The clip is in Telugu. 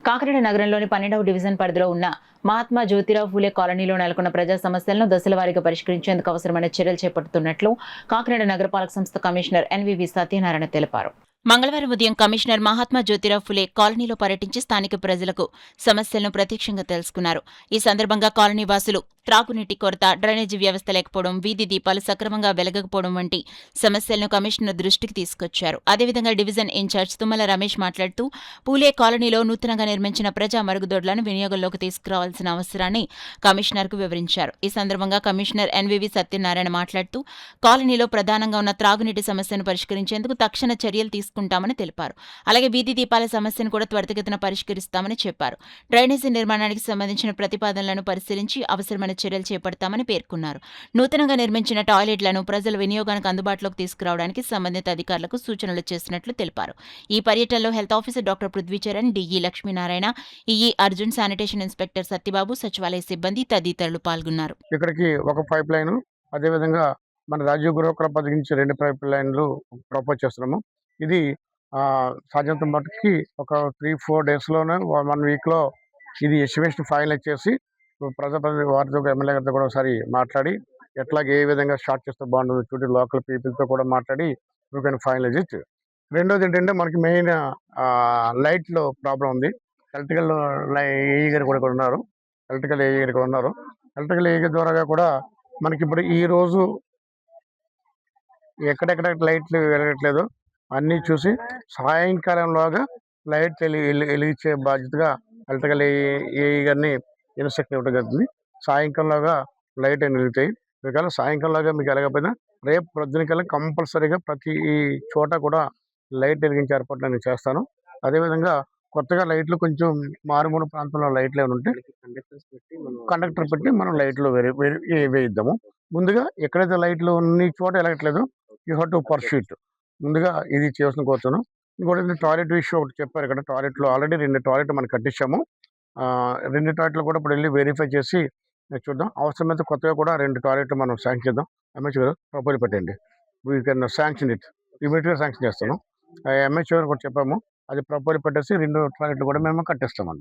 కాకినాడ నగరంలోని 12వ డివిజన్ పరిధిలో ఉన్న మహాత్మా జ్యోతిరావు ఫూలే కాలనీలో నెలకొన్న ప్రజా సమస్యలను దశల వారీగా పరిష్కరించేందుకు అవసరమైన చర్యలు చేపడుతున్నట్లు కాకినాడ నగరపాలక సంస్థ కమిషనర్ ఎన్వీవీ సత్యనారాయణ తెలిపారు. మంగళవారం ఉదయం కమిషనర్ మహాత్మా జ్యోతిరావు ఫులే కాలనీలో పర్యటించి స్థానిక ప్రజలకు సమస్యలను ప్రత్యక్షంగా తెలుసుకున్నారు. ఈ సందర్భంగా కాలనీ వాసులు త్రాగునీటి కొరత, డ్రైనేజీ వ్యవస్థ లేకపోవడం, వీధి దీపాలు సక్రమంగా వెలగకపోవడం వంటి సమస్యలను కమిషనర్ దృష్టికి తీసుకొచ్చారు. అదేవిధంగా డివిజన్ ఇన్ఛార్జ్ తుమ్మల రమేష్ మాట్లాడుతూ పూలే కాలనీలో నూతనంగా నిర్మించిన ప్రజా మరుగుదొడ్లను వినియోగంలోకి తీసుకురావాల్సిన అవసరాన్ని కమిషనర్కు వివరించారు. ఈ సందర్భంగా కమిషనర్ ఎన్వీవీ సత్యనారాయణ మాట్లాడుతూ కాలనీలో ప్రధానంగా ఉన్న త్రాగునీటి సమస్యను పరిష్కరించేందుకు తక్షణ చర్యలు తీసుకుంటామని తెలిపారు. అలాగే వీధి దీపాల సమస్యను కూడా త్వరితగతిన పరిష్కరిస్తామని చెప్పారు. డ్రైనేజీ నిర్మాణానికి సంబంధించిన ప్రతిపాదనలను పరిశీలించి అవసరమైన చర్యలు చేపడతామని పేర్కొన్నారు. నూతనంగా నిర్మించిన టాయిలెట్లను ప్రజల వినియోగానికి అందుబాటులోకి తీసుకురావడానికి సంబంధిత అధికారులకు సూచనలు చేసినట్లు తెలిపారు. ఈ పర్యటనలో health officer doctor Prithvi Charan, DE Lakshminarayana, EE Arjun, sanitation inspector Satyababu, సచివాలయ సిబ్బంది తదితరులు పాల్గొన్నారు. ఇక్కడికి ఒక పైప్ లైన్, అదేవిధంగా మన రాజీవ్ గురుకుల పథకం నుంచి 2 పైప్ లైన్లు ప్రపోజ్ చేస్తున్నాము. ఇది సాధ్యంత మట్టుకి ఒక 3-4 డేస్లోనే 1 వీక్లో ఇది ఎస్టిమేషన్ ఫైనలైజ్ చేసి ప్రజాప్రతినిధి వారితో ఎమ్మెల్యే గారితో కూడా ఒకసారి మాట్లాడి ఎట్లాగే ఏ విధంగా స్టార్ట్ చేస్తే బాగుంటుంది చూడండి, లోకల్ పీపుల్తో కూడా మాట్లాడి యూ కెన్ ఫైనలైజ్ ఇట్. రెండోది ఏంటంటే మనకి మెయిన్ లైట్లో ప్రాబ్లం ఉంది. ఎలక్ట్రికల్ ఏఈ గారు కూడా ఉన్నారు. ఎలక్ట్రికల్ ఏఈ గారు కూడా ఉన్నారు. ఎలక్ట్రికల్ ఏఈ ద్వారా కూడా మనకి ఇప్పుడు ఈ రోజు ఎక్కడెక్కడ లైట్లు వెలగట్లేదు అన్నీ చూసి సాయంకాలంలోగా లైట్ వెలిగించే బాధ్యతగా ఎలక్ట్రికల్ ఏఈ గారిని ఇన్స్ట్రక్షన్ ఇవ్వడం జరుగుతుంది. సాయంకాలంలోగా లైట్ వెలుగుతాయి. ఒకవేళ సాయంకాలంలోగా మీకు ఎలగకపోయినా రేపు ప్రొద్దునకల్లా కంపల్సరీగా ప్రతి చోట కూడా లైట్ వెలిగించే ఏర్పాట్లు నేను చేస్తాను. అదేవిధంగా కొత్తగా లైట్లు కొంచెం మారుమూల ప్రాంతంలో లైట్లు ఏమైనా ఉంటే కండక్టర్ పెట్టి మనం లైట్లు వేయిద్దాము. ముందుగా ఎక్కడైతే లైట్లు ఉన్న చోట వెలగట్లేదు యూ హ్యావ్ టు పర్సూట్. ముందుగా ఇది చేయాల్సిన కోరుతున్నాను. ఇంకోటి టాయిలెట్ విషయం ఒకటి చెప్పారు. ఇక్కడ టాయిలెట్లో ఆల్రెడీ 2 టాయిలెట్లు మనం కట్టించాము. 2 టాయిలెట్లు కూడా ఇప్పుడు వెళ్ళి వెరిఫై చేసి చూద్దాం. అవసరమైతే కొత్తగా కూడా 2 టాయిలెట్లు మనం శాంక్షన్ చేద్దాం. ఎంహెచ్ గారు ప్రపోజల్ పెట్టండి. వీ కెన్ శాంక్షన్ ఇట్, ఇమీడియట్గా శాంక్షన్ చేస్తాను. ఎంహెచ్ గారు కూడా చెప్పాము, అది ప్రపోజల్ పెట్టేసి 2 టాయిలెట్లు కూడా మేము కట్టిస్తామండి.